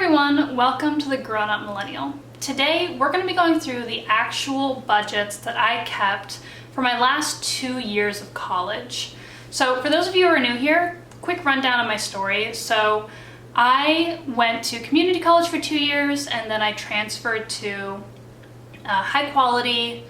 everyone, welcome to the Grown Up Millennial. Today we're going to be going through the actual budgets that I kept for my last 2 years of college. So for those of you who are new here, quick rundown of my story. So I went to community college for 2 years and then I transferred to high quality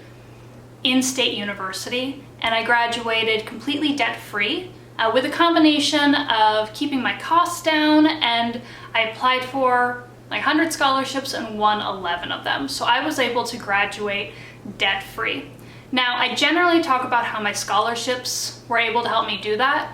in-state university, and I graduated completely debt-free with a combination of keeping my costs down, and I applied for like 100 scholarships and won 11 of them. So I was able to graduate debt-free. Now, I generally talk about how my scholarships were able to help me do that,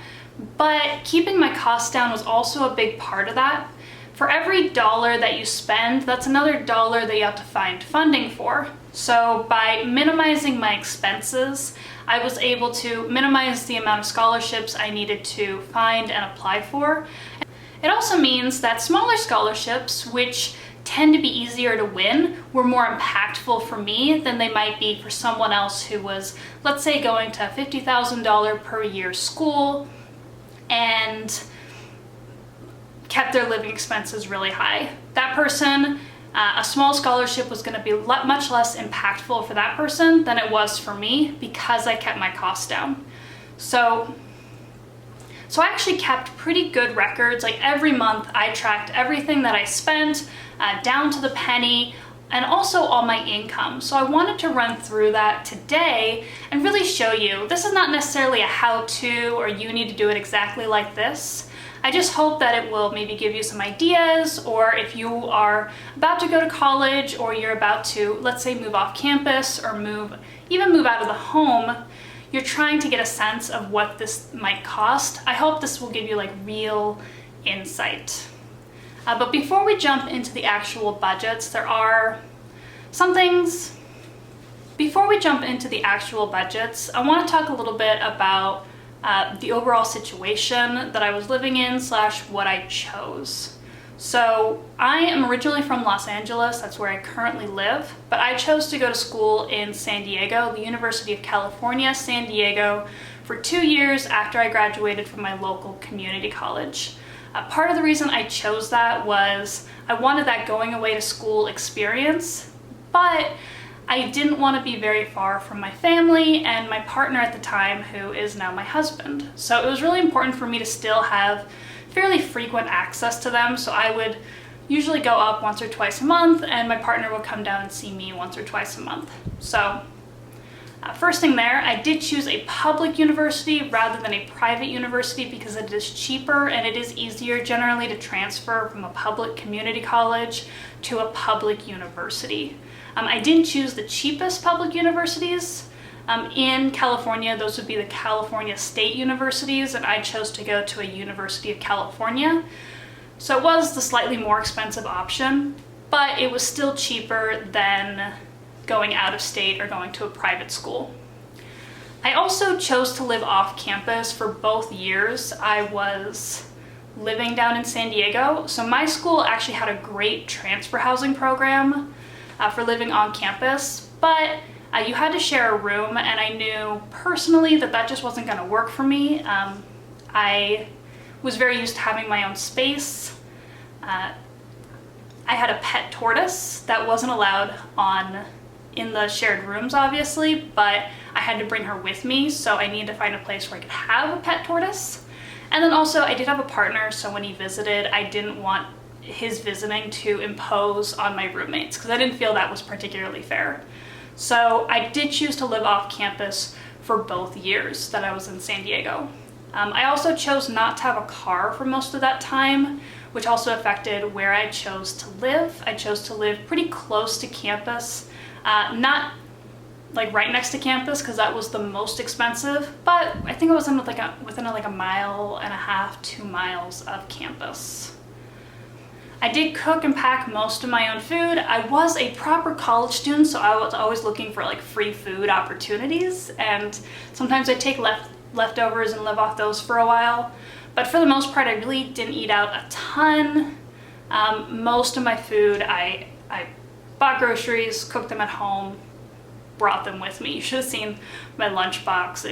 but keeping my costs down was also a big part of that. For every dollar that you spend, that's another dollar that you have to find funding for. So by minimizing my expenses, I was able to minimize the amount of scholarships I needed to find and apply for. It also means that smaller scholarships, which tend to be easier to win, were more impactful for me than they might be for someone else who was, let's say, going to $50,000 per year school and kept their living expenses really high. That person, a small scholarship was going to be much less impactful for that person than it was for me because I kept my costs down. So I actually kept pretty good records. Like every month I tracked everything that I spent down to the penny, and also all my income. So I wanted to run through that today and really show you. This is not necessarily a how-to or you need to do it exactly like this. I just hope that it will maybe give you some ideas, or if you are about to go to college or you're about to, let's say, move off campus or even move out of the home, you're trying to get a sense of what this might cost. I hope this will give you like real insight. But before we jump into the actual budgets, there are some things. Before we jump into the actual budgets, I want to talk a little bit about the overall situation that I was living in / what I chose. So I am originally from Los Angeles, that's where I currently live, but I chose to go to school in San Diego, the University of California, San Diego, for 2 years after I graduated from my local community college. Part of the reason I chose that was I wanted that going away to school experience, but I didn't want to be very far from my family and my partner at the time, who is now my husband. So it was really important for me to still have fairly frequent access to them. So I would usually go up once or twice a month, and my partner would come down and see me once or twice a month. So first thing there, I did choose a public university rather than a private university because it is cheaper and it is easier generally to transfer from a public community college to a public university. I didn't choose the cheapest public universities. In California, those would be the California State Universities, and I chose to go to a University of California. So it was the slightly more expensive option, but it was still cheaper than going out of state or going to a private school. I also chose to live off campus for both years I was living down in San Diego. So my school actually had a great transfer housing program for living on campus, but you had to share a room, and I knew personally that just wasn't going to work for me. I was very used to having my own space. I had a pet tortoise that wasn't allowed in the shared rooms, obviously, but I had to bring her with me, so I needed to find a place where I could have a pet tortoise. And then also I did have a partner, so when he visited, I didn't want his visiting to impose on my roommates because I didn't feel that was particularly fair. So I did choose to live off campus for both years that I was in San Diego. I also chose not to have a car for most of that time, which also affected where I chose to live. I chose to live pretty close to campus, not like right next to campus because that was the most expensive, but I think it was within a mile and a half, 2 miles of campus. I did cook and pack most of my own food. I was a proper college student, so I was always looking for like free food opportunities, and sometimes I'd take leftovers and live off those for a while. But for the most part, I really didn't eat out a ton. Most of my food, I bought groceries, cooked them at home, brought them with me. You should have seen my lunchbox.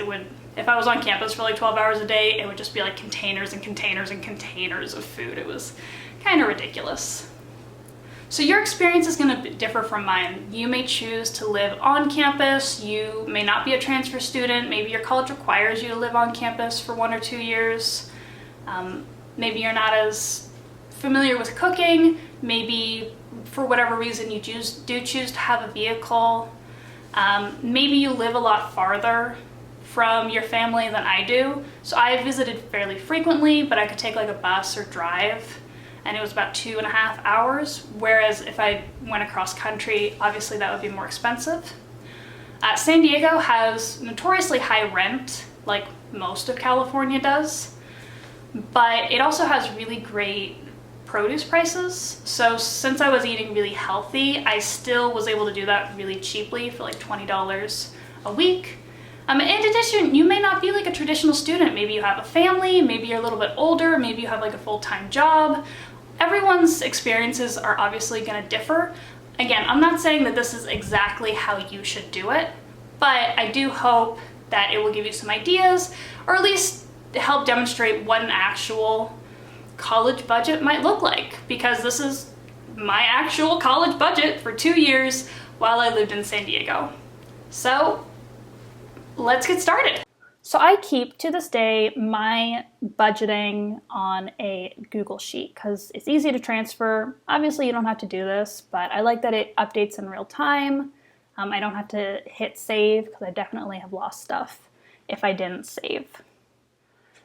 If I was on campus for like 12 hours a day, it would just be like containers and containers and containers of food. It was kind of ridiculous. So your experience is going to differ from mine. You may choose to live on campus, you may not be a transfer student, maybe your college requires you to live on campus for 1 or 2 years. Maybe you're not as familiar with cooking, maybe for whatever reason you do choose to have a vehicle. Maybe you live a lot farther from your family than I do. So I visited fairly frequently, but I could take like a bus or drive, and it was about 2.5 hours. Whereas if I went across country, obviously that would be more expensive. San Diego has notoriously high rent, like most of California does, but it also has really great produce prices. So since I was eating really healthy, I still was able to do that really cheaply for like $20 a week. In addition, you may not be like a traditional student. Maybe you have a family, maybe you're a little bit older, maybe you have like a full-time job. Everyone's experiences are obviously going to differ. Again, I'm not saying that this is exactly how you should do it, but I do hope that it will give you some ideas, or at least help demonstrate what an actual college budget might look like, because this is my actual college budget for 2 years while I lived in San Diego. So let's get started. So I keep, to this day, my budgeting on a Google Sheet because it's easy to transfer. Obviously, you don't have to do this, but I like that it updates in real time. I don't have to hit save because I definitely have lost stuff if I didn't save.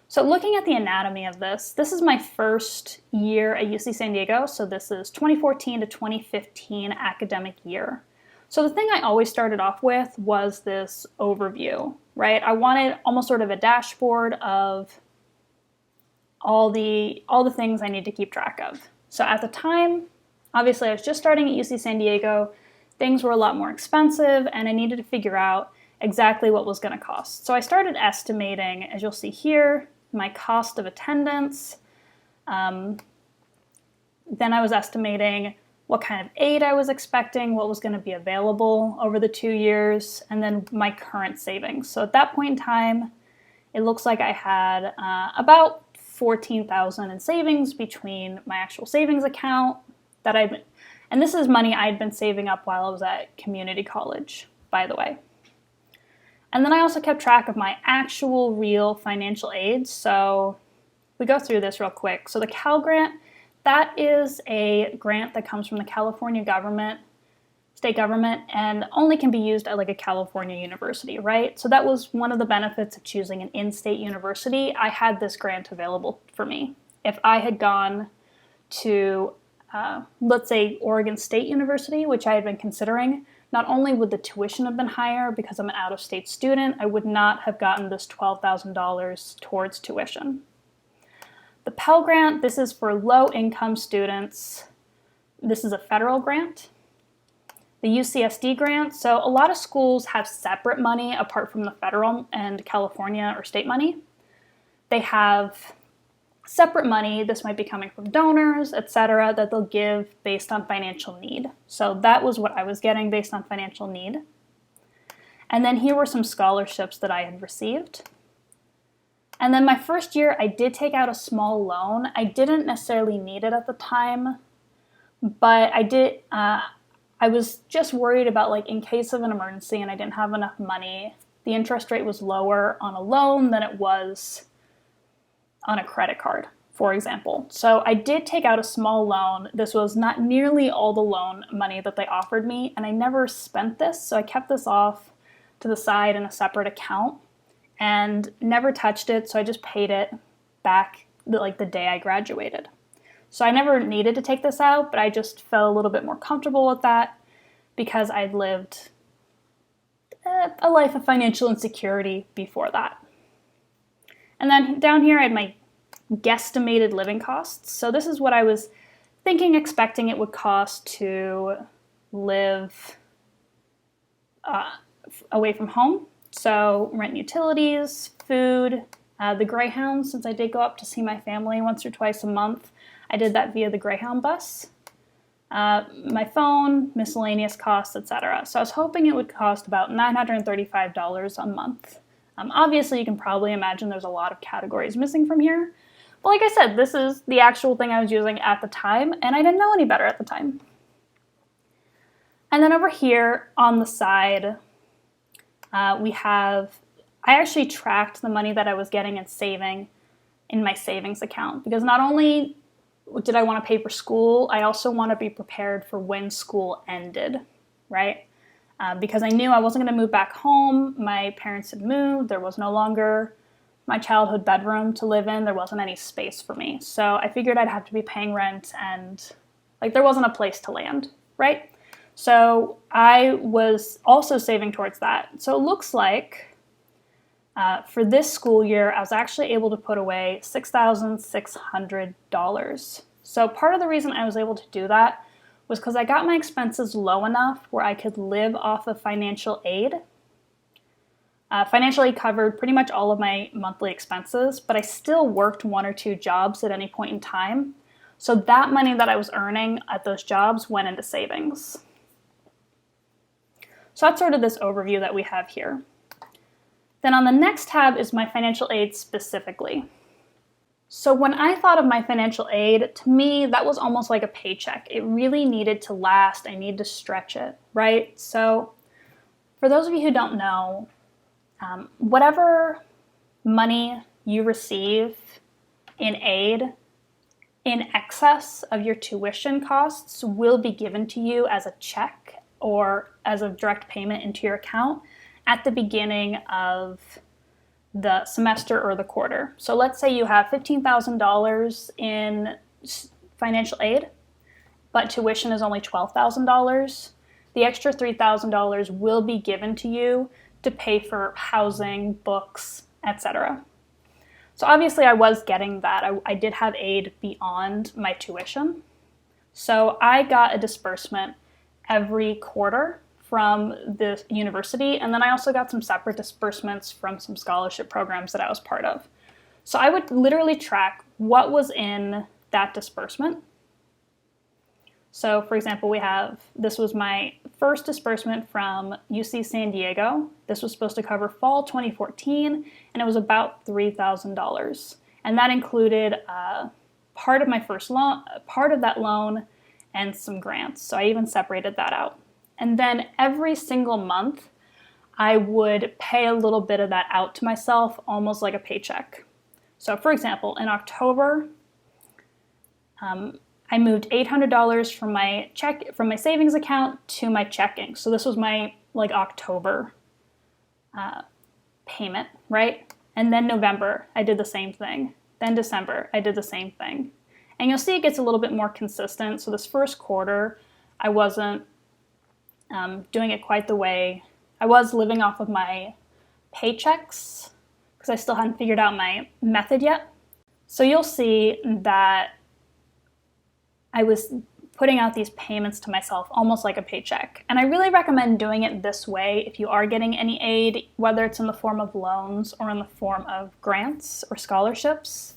So looking at the anatomy of this is my first year at UC San Diego. So this is 2014 to 2015 academic year. So the thing I always started off with was this overview, right? I wanted almost sort of a dashboard of all the things I need to keep track of. So at the time, obviously I was just starting at UC San Diego, things were a lot more expensive, and I needed to figure out exactly what was going to cost. So I started estimating, as you'll see here, my cost of attendance. Then I was estimating what kind of aid I was expecting, what was going to be available over the 2 years, and then my current savings. So at that point in time, it looks like I had about $14,000 in savings between my actual savings account and this is money I'd been saving up while I was at community college, by the way. And then I also kept track of my actual real financial aid. So we go through this real quick. So the Cal Grant, that is a grant that comes from the California government, state government, and only can be used at like a California university, right? So that was one of the benefits of choosing an in-state university. I had this grant available for me. If I had gone to, let's say, Oregon State University, which I had been considering, not only would the tuition have been higher because I'm an out-of-state student, I would not have gotten this $12,000 towards tuition. The Pell Grant, this is for low-income students. This is a federal grant. The UCSD grant, so a lot of schools have separate money apart from the federal and California or state money. They have separate money, this might be coming from donors, etc., that they'll give based on financial need. So that was what I was getting based on financial need. And then here were some scholarships that I had received. And then my first year, I did take out a small loan. I didn't necessarily need it at the time, but I was just worried about, like, in case of an emergency and I didn't have enough money, the interest rate was lower on a loan than it was on a credit card, for example. So I did take out a small loan. This was not nearly all the loan money that they offered me, and I never spent this, so I kept this off to the side in a separate account and never touched it, so I just paid it back like the day I graduated. So I never needed to take this out, but I just felt a little bit more comfortable with that because I'd lived a life of financial insecurity before that. And then down here I had my guesstimated living costs. So this is what I was expecting it would cost to live away from home. So rent, utilities, food, the Greyhound, since I did go up to see my family once or twice a month, I did that via the Greyhound bus. My phone, miscellaneous costs, etc. So I was hoping it would cost about $935 a month. Obviously, you can probably imagine there's a lot of categories missing from here. But like I said, this is the actual thing I was using at the time, and I didn't know any better at the time. And then over here on the side, I actually tracked the money that I was getting and saving in my savings account, because not only did I want to pay for school, I also want to be prepared for when school ended, right? Because I knew I wasn't going to move back home. My parents had moved. There was no longer my childhood bedroom to live in. There wasn't any space for me. So I figured I'd have to be paying rent, and like there wasn't a place to land, right? So I was also saving towards that. So it looks like for this school year, I was actually able to put away $6,600. So part of the reason I was able to do that was because I got my expenses low enough where I could live off of financial aid. Financial aid covered pretty much all of my monthly expenses, but I still worked 1 or 2 jobs at any point in time. So that money that I was earning at those jobs went into savings. So that's sort of this overview that we have here. Then on the next tab is my financial aid specifically. So when I thought of my financial aid, to me, that was almost like a paycheck. It really needed to last. I needed to stretch it, right? So for those of you who don't know, whatever money you receive in aid in excess of your tuition costs will be given to you as a check or as a direct payment into your account at the beginning of the semester or the quarter. So let's say you have $15,000 in financial aid, but tuition is only $12,000. The extra $3,000 will be given to you to pay for housing, books, etc. So obviously I was getting that. I did have aid beyond my tuition. So I got a disbursement every quarter from the university, and then I also got some separate disbursements from some scholarship programs that I was part of. So I would literally track what was in that disbursement. So for example, this was my first disbursement from UC San Diego. This was supposed to cover fall 2014, and it was about $3,000. And that included part of my first loan, part of that loan, and some grants. So I even separated that out. And then every single month, I would pay a little bit of that out to myself, almost like a paycheck. So for example, in October, I moved $800 from my savings account to my checking. So this was my October payment, right? And then November, I did the same thing. Then December, I did the same thing. And you'll see it gets a little bit more consistent. So this first quarter, I wasn't doing it quite the way. I was living off of my paychecks because I still hadn't figured out my method yet. So you'll see that I was putting out these payments to myself almost like a paycheck. And I really recommend doing it this way if you are getting any aid, whether it's in the form of loans or in the form of grants or scholarships.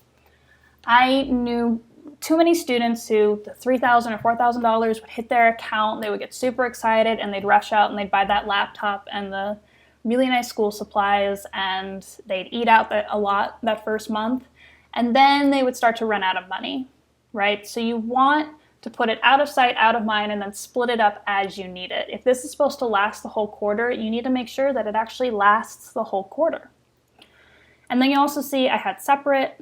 I knew too many students who the $3,000 or $4,000 would hit their account, they would get super excited, and they'd rush out and they'd buy that laptop and the really nice school supplies, and they'd eat out a lot that first month, and then they would start to run out of money, right? So you want to put it out of sight, out of mind, and then split it up as you need it. If this is supposed to last the whole quarter, you need to make sure that it actually lasts the whole quarter. And then you also see I had separate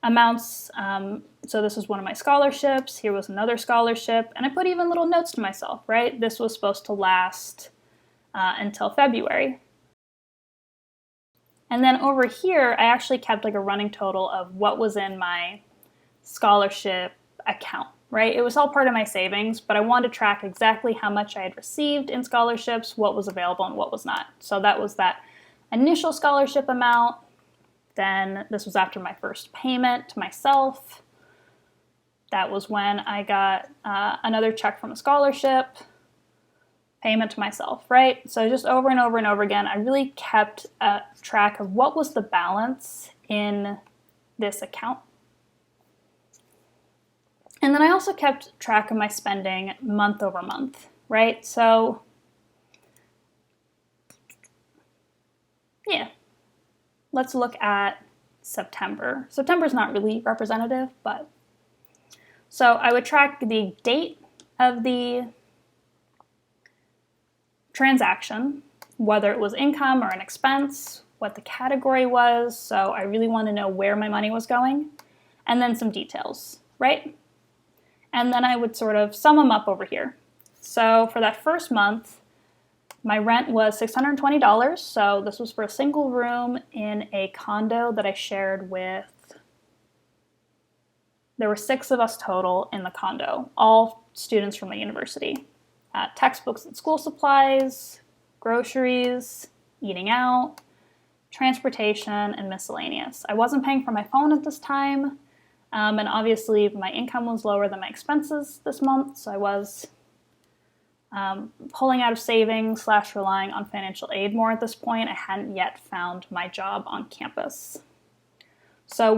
amounts. So this was one of my scholarships. Here was another scholarship. And I put even little notes to myself, right? This was supposed to last until February. And then over here, I actually kept a running total of what was in my scholarship account, right? It was all part of my savings, but I wanted to track exactly how much I had received in scholarships, what was available and what was not. So that was that initial scholarship amount. Then this was after my first payment to myself. That was when I got another check from a scholarship, payment to myself, right? So just over and over and over again, I really kept track of what was the balance in this account. And then I also kept track of my spending month over month, right? So yeah, let's look at September. September's not really representative, but so I would track the date of the transaction, whether it was income or an expense, what the category was, so I really want to know where my money was going, and then some details, right? And then I would sort of sum them up over here. So for that first month, my rent was $620, so this was for a single room in a condo that I shared with, there were 6 of us total in the condo, all students from the university. Textbooks and school supplies, groceries, eating out, transportation, and miscellaneous. I wasn't paying for my phone at this time, and obviously my income was lower than my expenses this month, so I was pulling out of savings / relying on financial aid more at this point. I hadn't yet found my job on campus. So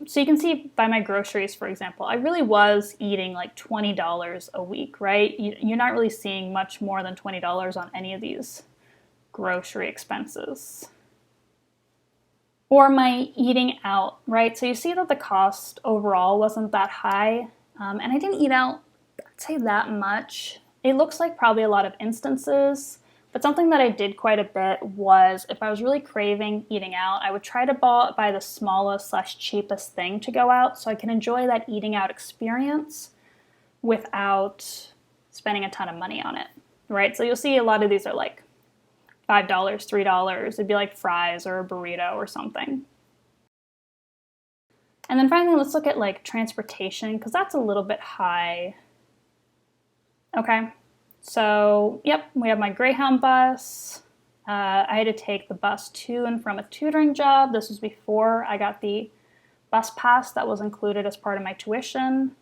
so you can see by my groceries, for example, I really was eating like $20 a week, right? You're not really seeing much more than $20 on any of these grocery expenses. Or my eating out, right? So you see that the cost overall wasn't that high, and I didn't eat out, I'd say, that much. It looks like probably a lot of instances, but something that I did quite a bit was if I was really craving eating out, I would try to buy the smallest / cheapest thing to go out so I can enjoy that eating out experience without spending a ton of money on it, right? So you'll see a lot of these are like $5, $3. It'd be like fries or a burrito or something. And then finally, let's look at like transportation, because that's a little bit high. Okay. So, yep, we have my Greyhound bus. I had to take the bus to and from a tutoring job. This was before I got the bus pass that was included as part of my tuition.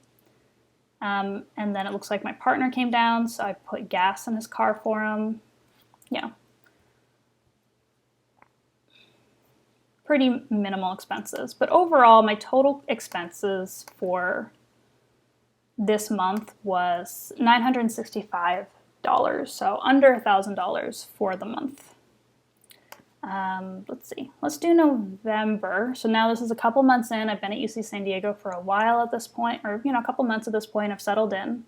And then it looks like my partner came down, so I put gas in his car for him. Yeah. Pretty minimal expenses. But overall, my total expenses for this month was $965, so under $1,000 for the month. Let's see, let's do November. So now this is a couple months in. I've been at UC San Diego for a while at this point, or a couple months at this point. I've settled in.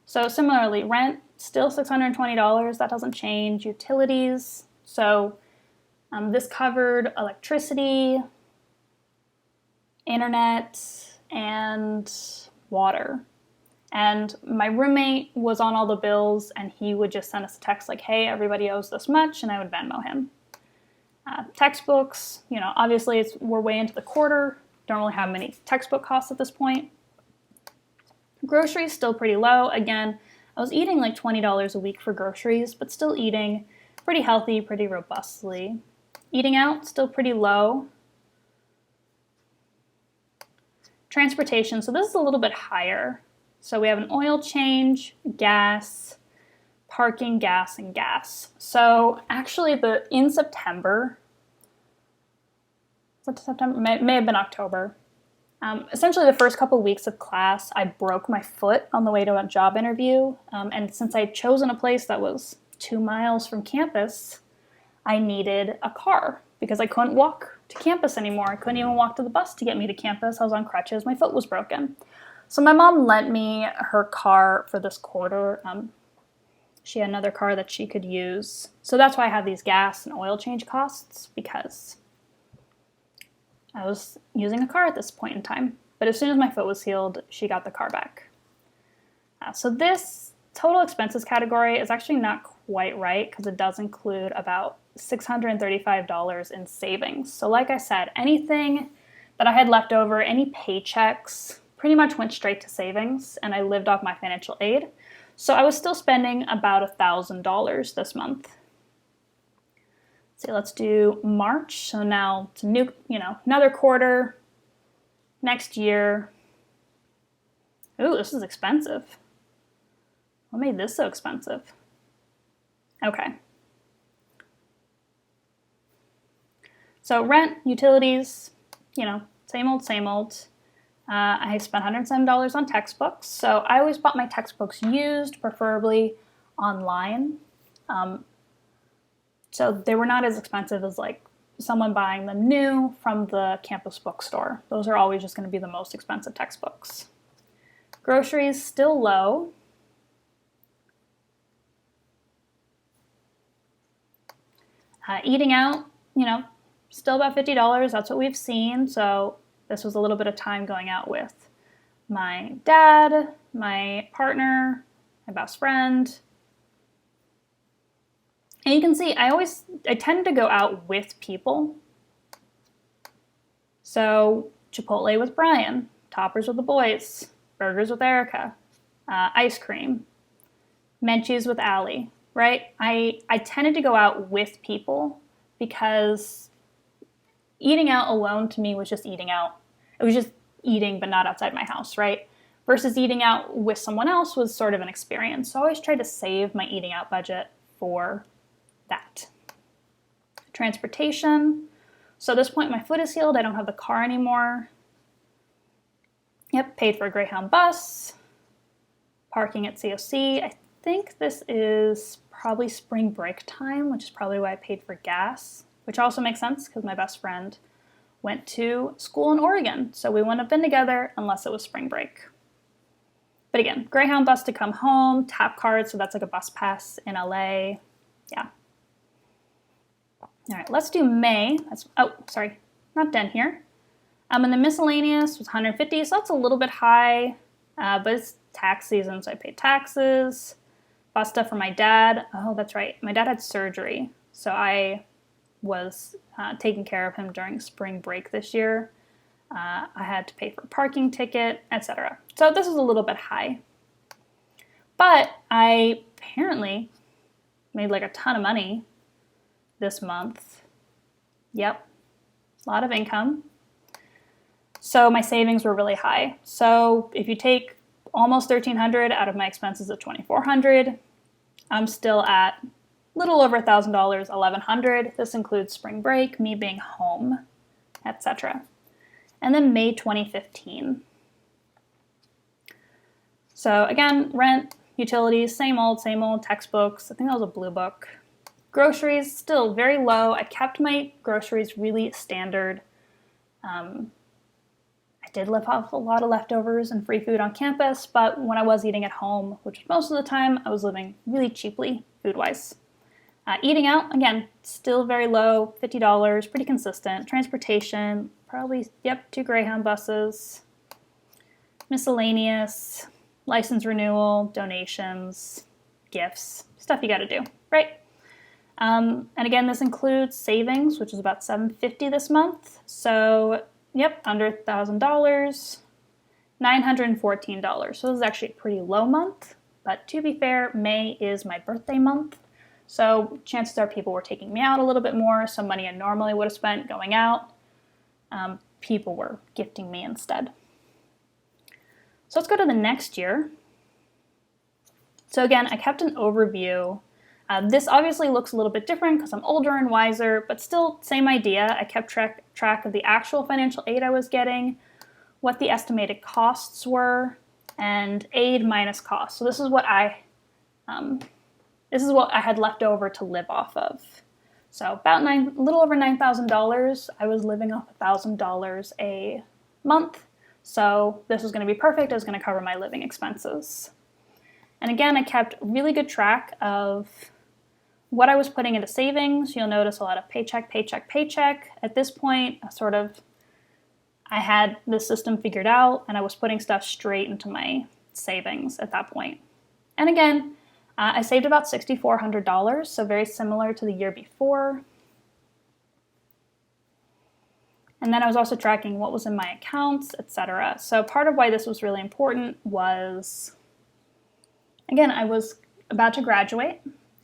So similarly, rent, still $620, that doesn't change. Utilities, so this covered electricity, internet, and water. And my roommate was on all the bills, and he would just send us a text like, hey, everybody owes this much, and I would Venmo him. Textbooks, obviously we're way into the quarter, don't really have many textbook costs at this point. Groceries, still pretty low. Again, I was eating like $20 a week for groceries, but still eating pretty healthy, pretty robustly. Eating out, still pretty low. Transportation, so this is a little bit higher. So we have an oil change, gas, parking, gas, and gas. So actually in September, may have been October. Essentially the first couple weeks of class, I broke my foot on the way to a job interview. And since I'd chosen a place that was 2 miles from campus, I needed a car because I couldn't walk to campus anymore. I couldn't even walk to the bus to get me to campus. I was on crutches. My foot was broken. So my mom lent me her car for this quarter. She had another car that she could use. So that's why I have these gas and oil change costs, because I was using a car at this point in time. But as soon as my foot was healed, she got the car back. So this total expenses category is actually not quite right because it does include about $635 in savings. So like I said, anything that I had left over, any paychecks, pretty much went straight to savings, and I lived off my financial aid. So I was still spending about $1,000 this month. So let's do March. So now it's another quarter, next year. Ooh, this is expensive. What made this so expensive? Okay. So rent, utilities, same old, same old. I spent $107 on textbooks. So I always bought my textbooks used, preferably online. So they were not as expensive as like someone buying them new from the campus bookstore. Those are always just going to be the most expensive textbooks. Groceries, still low. Eating out, still about $50. That's what we've seen. So this was a little bit of time going out with my dad, my partner, my best friend. And you can see I tend to go out with people. So Chipotle with Brian, Toppers with the boys, burgers with Erica, ice cream, Menchie's with Allie, right? I tended to go out with people because eating out alone to me was just eating out. It was just eating, but not outside my house, right? Versus eating out with someone else was sort of an experience. So I always tried to save my eating out budget for that. Transportation. So at this point, my foot is healed. I don't have the car anymore. Yep, paid for a Greyhound bus. Parking at COC. I think this is probably spring break time, which is probably why I paid for gas, which also makes sense because my best friend went to school in Oregon. So we wouldn't have been together unless it was spring break. But again, Greyhound bus to come home, tap card, so that's like a bus pass in LA. Yeah. All right, let's do May. Not done here. And the miscellaneous was $150, so that's a little bit high, but it's tax season, so I paid taxes. Bought stuff for my dad. Oh, that's right. My dad had surgery, so I was taking care of him during spring break this year. I had to pay for a parking ticket, etc. So this is a little bit high. But I apparently made like a ton of money this month. Yep, a lot of income. So my savings were really high. So if you take almost $1,300 out of my expenses of $2,400, I'm still at a little over $1,000, $1,100. This includes spring break, me being home, etc. And then May 2015. So again, rent, utilities, same old, textbooks. I think that was a blue book. Groceries, still very low. I kept my groceries really standard. I did live off a lot of leftovers and free food on campus, but when I was eating at home, which was most of the time, I was living really cheaply food-wise. Eating out, again, still very low, $50, pretty consistent. Transportation, probably, 2 Greyhound buses. Miscellaneous, license renewal, donations, gifts, stuff you gotta do, right? And again, this includes savings, which is about $750 this month. So, under $1,000, $914. So this is actually a pretty low month, but to be fair, May is my birthday month. So chances are people were taking me out a little bit more. So money I normally would have spent going out, people were gifting me instead. So let's go to the next year. So again, I kept an overview. This obviously looks a little bit different because I'm older and wiser, but still same idea. I kept track of the actual financial aid I was getting, what the estimated costs were, and aid minus costs. So this is what I had left over to live off of. So about a little over $9,000. I was living off $1,000 a month. So this was going to be perfect. It was going to cover my living expenses. And again, I kept really good track of what I was putting into savings. You'll notice a lot of paycheck. At this point, I had the system figured out and I was putting stuff straight into my savings at that point. And again, I saved about $6,400, so very similar to the year before. And then I was also tracking what was in my accounts, etc. So part of why this was really important was, again, I was about to graduate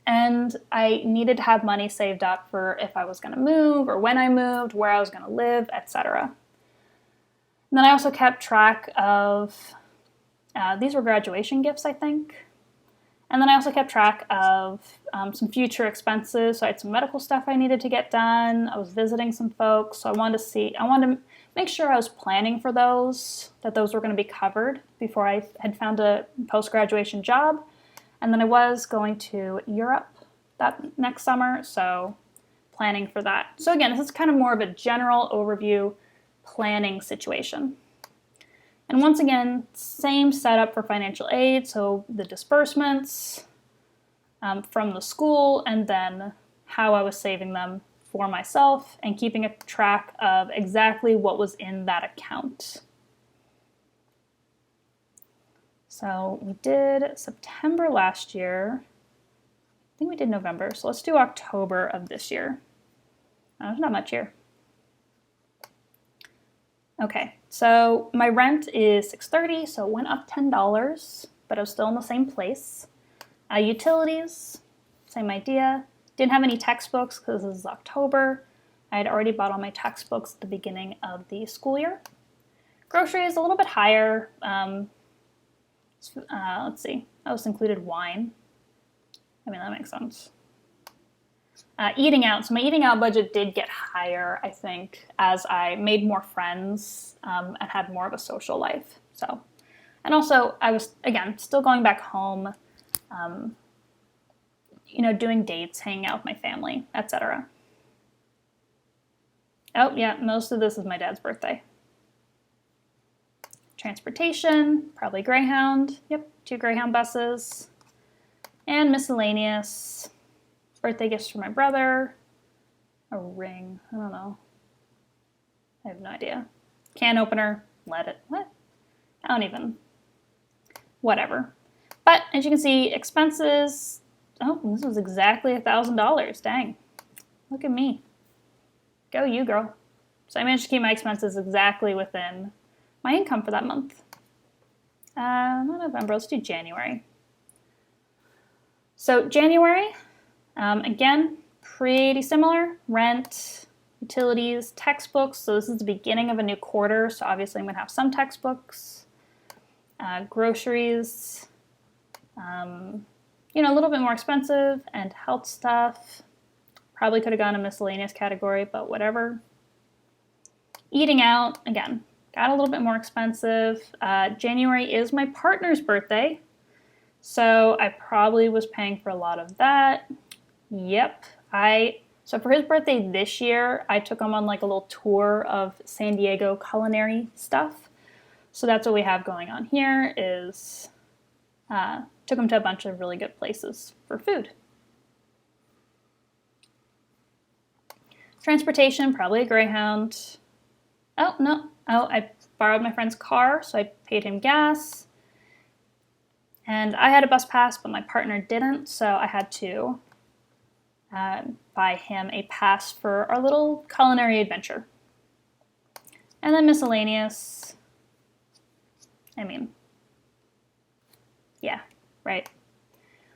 and I needed to have money saved up for if I was going to move or when I moved, where I was going to live, etc. And then I also kept track of, these were graduation gifts, I think. And then I also kept track of some future expenses. So I had some medical stuff I needed to get done. I was visiting some folks. So I wanted to make sure I was planning for those, that those were going to be covered before I had found a post-graduation job. And then I was going to Europe that next summer, so planning for that. So again, this is kind of more of a general overview planning situation. And once again, same setup for financial aid, so the disbursements from the school, and then how I was saving them for myself and keeping a track of exactly what was in that account. So we did September last year. I think we did November, so let's do October of this year. There's not much here. Okay, so my rent is $630, so it went up $10, but I was still in the same place. Utilities, same idea. Didn't have any textbooks because this is October. I had already bought all my textbooks at the beginning of the school year. Groceries, a little bit higher. Let's see, that was included wine. I mean, that makes sense. Eating out, so my eating out budget did get higher, I think, as I made more friends and had more of a social life. So, and also I was, again, still going back home, doing dates, hanging out with my family, etc. Oh, yeah, most of this is my dad's birthday. Transportation, probably Greyhound. Yep, 2 Greyhound buses. And miscellaneous. Birthday gifts for my brother. A ring, I don't know. I have no idea. Can opener, what? I don't even, whatever. But as you can see, expenses, oh, this was exactly $1,000, dang. Look at me. Go you, girl. So I managed to keep my expenses exactly within my income for that month. Not November, let's do January. So January, again, pretty similar. Rent, utilities, textbooks. So this is the beginning of a new quarter, so obviously I'm going to have some textbooks. Groceries, a little bit more expensive, and health stuff. Probably could have gone in miscellaneous category, but whatever. Eating out, again, got a little bit more expensive. January is my partner's birthday, so I probably was paying for a lot of that. Yep. So for his birthday this year, I took him on like a little tour of San Diego culinary stuff. So that's what we have going on here is took him to a bunch of really good places for food. Transportation, probably a Greyhound. Oh, no. Oh, I borrowed my friend's car, so I paid him gas. And I had a bus pass, but my partner didn't, so I had to buy him a pass for our little culinary adventure. And then miscellaneous. I mean, yeah, right.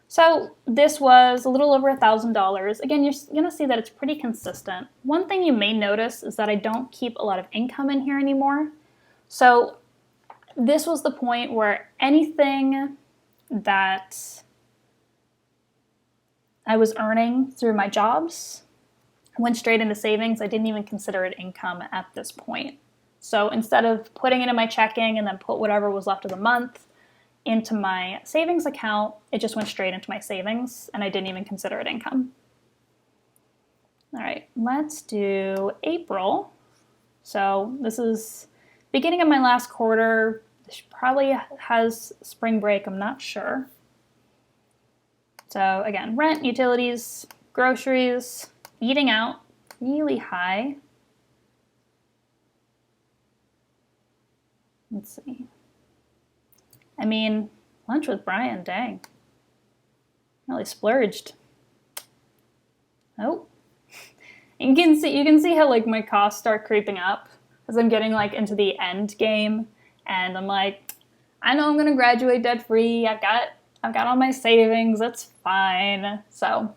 So this was a little over $1,000. Again, you're going to see that it's pretty consistent. One thing you may notice is that I don't keep a lot of income in here anymore. So this was the point where anything that I was earning through my jobs went straight into savings. I didn't even consider it income at this point. So instead of putting it in my checking and then put whatever was left of the month into my savings account, it just went straight into my savings and I didn't even consider it income. All right, let's do April. So this is beginning of my last quarter. This probably has spring break, I'm not sure. So again, rent, utilities, groceries, eating out, really high. Let's see. I mean, lunch with Brian, dang. Really splurged. Oh. You can see how like my costs start creeping up as I'm getting like into the end game, and I'm like, I know I'm gonna graduate debt free. I've got all my savings. That's fine. So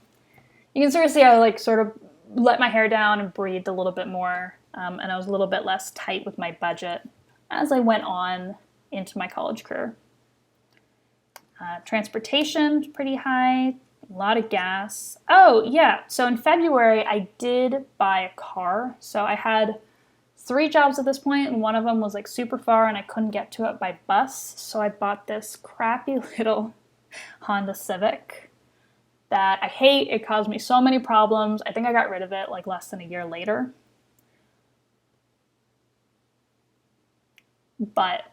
you can sort of see how I like sort of let my hair down and breathed a little bit more, and I was a little bit less tight with my budget as I went on into my college career. Transportation, pretty high, a lot of gas. Oh, yeah, so in February, I did buy a car. So I had 3 jobs at this point, and one of them was like super far, and I couldn't get to it by bus. So I bought this crappy little Honda Civic that I hate. It caused me so many problems. I think I got rid of it like less than a year later. But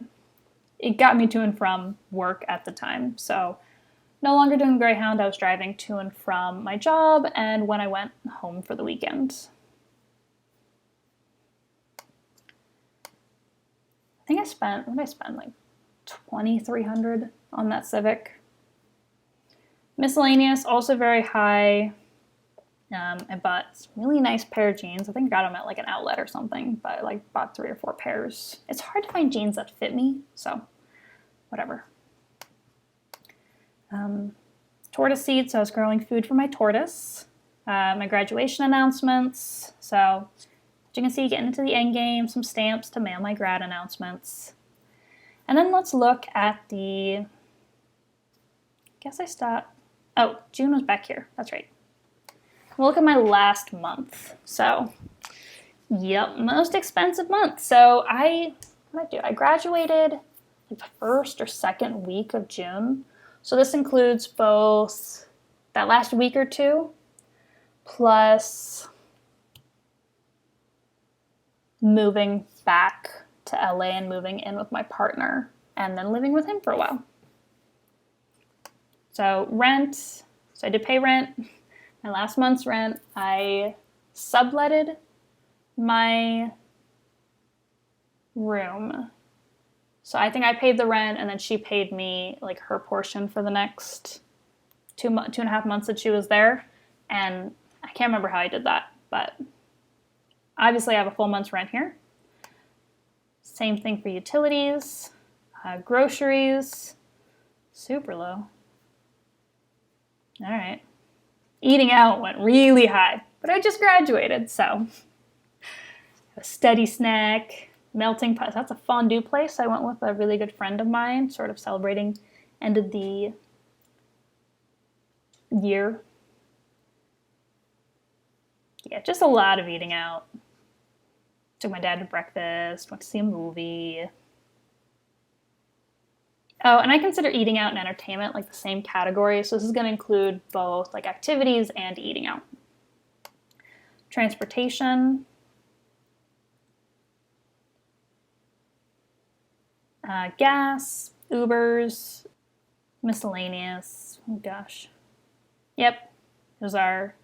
it got me to and from work at the time. So No longer doing Greyhound, I was driving to and from my job and when I went home for the weekend. I think I spent, what did I spend, like $2,300 on that Civic. Miscellaneous, also very high. I bought this really nice pair of jeans. I think I got them at like an outlet or something, but I like bought 3 or 4 pairs. It's hard to find jeans that fit me, so whatever. Tortoise seeds, so I was growing food for my tortoise. My graduation announcements, so as you can see, getting into the end game, some stamps to mail my grad announcements. And then let's look at the, I guess I stopped, oh, June was back here, that's right. We'll look at my last month. So, yep, most expensive month. So what did I do? I graduated like the first or second week of June. So this includes both that last week or two, plus moving back to LA and moving in with my partner, and then living with him for a while. So rent, so I did pay rent. My last month's rent, I subletted my room. So I think I paid the rent and then she paid me like her portion for the next 2.5 months that she was there. And I can't remember how I did that, but obviously I have a full month's rent here. Same thing for utilities, groceries, super low. All right. Eating out went really high, but I just graduated, so a steady snack, melting pot. That's a fondue place. I went with a really good friend of mine, sort of celebrating end of the year. Yeah, just a lot of eating out. Took my dad to breakfast, went to see a movie. Oh, and I consider eating out and entertainment like the same category, so this is going to include both like activities and eating out. Transportation. Gas, Ubers, miscellaneous. Oh gosh. Yep, it was our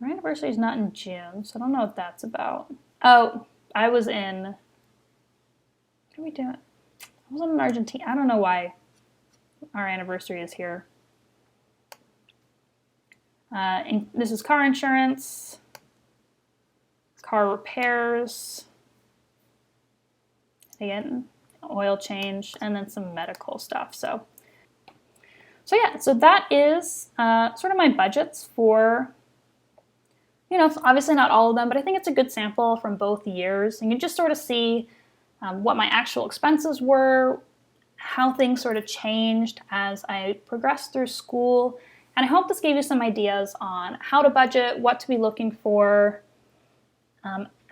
anniversary is not in June, so I don't know what that's about. Oh, I was in, what are we doing? I was in Argentina. I don't know why our anniversary is here. And this is car insurance, car repairs, again, oil change, and then some medical stuff. So yeah, so that is sort of my budgets for, you know, obviously not all of them, but I think it's a good sample from both years. And you just sort of see what my actual expenses were, how things sort of changed as I progressed through school. And I hope this gave you some ideas on how to budget, what to be looking for,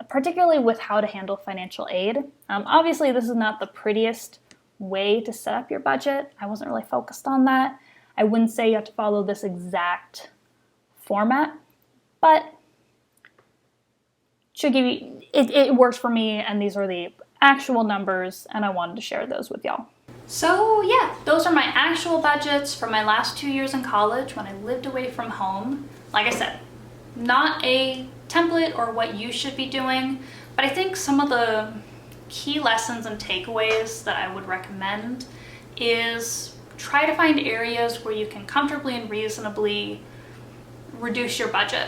particularly with how to handle financial aid. Obviously, this is not the prettiest way to set up your budget. I wasn't really focused on that. I wouldn't say you have to follow this exact format, but should give you, it worked for me, and these are the actual numbers, and I wanted to share those with y'all. So yeah, those are my actual budgets for my last 2 years in college when I lived away from home. Like I said, not a template or what you should be doing, but I think some of the key lessons and takeaways that I would recommend is try to find areas where you can comfortably and reasonably reduce your budget.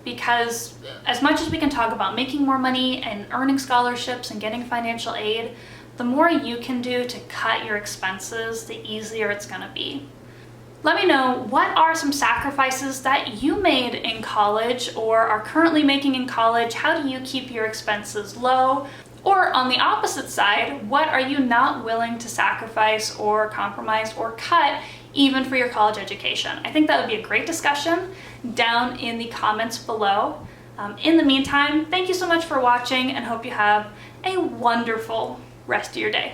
Because as much as we can talk about making more money and earning scholarships and getting financial aid, the more you can do to cut your expenses, the easier it's gonna be. Let me know, what are some sacrifices that you made in college or are currently making in college? How do you keep your expenses low? Or on the opposite side, what are you not willing to sacrifice or compromise or cut even for your college education? I think that would be a great discussion down in the comments below. In the meantime, thank you so much for watching and hope you have a wonderful rest of your day.